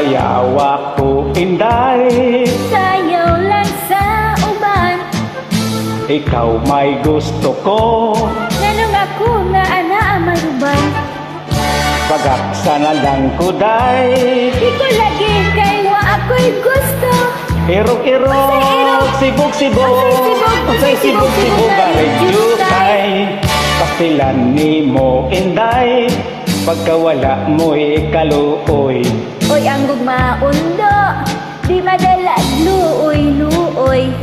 sayaw ako, inday. Sayaw lang sa uban. Ikaw may gusto ko, Nanong ako nga ana maruban. pagaksa na lang ko, day. Di ko lagi kay wa ako'y gusto. Irog-irog, sibog-sibog, Unsay sibog-sibog, garidyo kay pastilan ni mo, inday. Pagkawala mo'y kaluoy. Oy ang gugmaundo, di madalag luoy-luoy.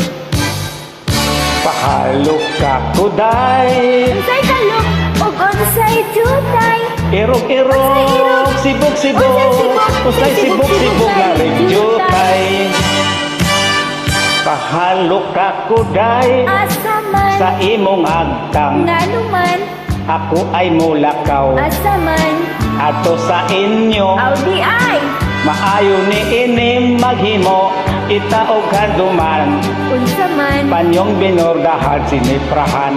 Pahalok ka ko, day. Unsay kalok ug unsay jutay. Irog-irog, sibog-sibog, usay sibog-sibog nga radyo kay pahalok ka ko, day. Asa man Sa imong agtang nganuman, ako ay mulakaw. asa man Ato sa inyo aw di ay maayo ni inim maghimo itaog kanduman. unsa man Panyong binordahan siniprahan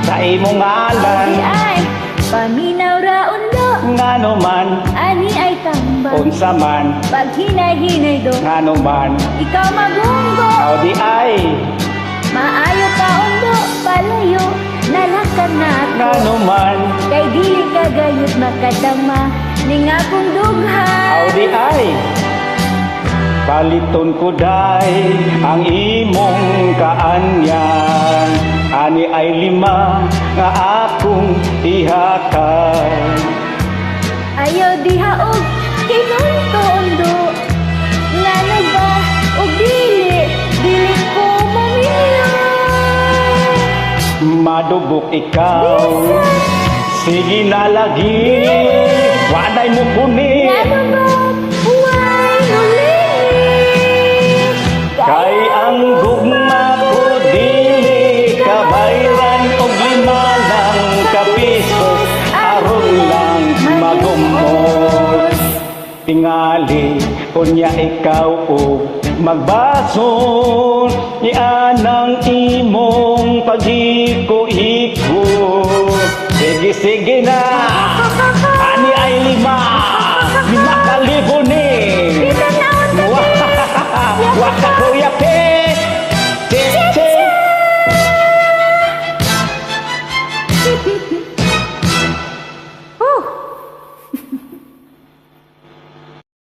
sa imong aw ngalan. di ay paminaw ra undo, Ngano man, ani ay tambal. unsa man, Pag hinay-hinay do, ngano man, ikaw magunggo. aw di ay, Maayo ka undo, palayo, nalakan na ako. ngano man, Kay dili ka gayud makadama, ning akong dugha. aw di ay. Paliton ko, day, ang imong kaanyan. Ani ay 5 nga akong ihatag. Ayaw diha og kinunto undo. Ngano ba og dili ko mamilya. Madubok ikaw, sige na lagi, waday mo kunin. Ngano ba buhay ulit. Kay ang gugma ko dili kabayran og 5 lang ka piso, aron lang magumos. Tingali unya ikaw og magbason, ianang imong pagiko-iko. Sige na, ani ay 5 ka libo ni. Kita naon ta. Waka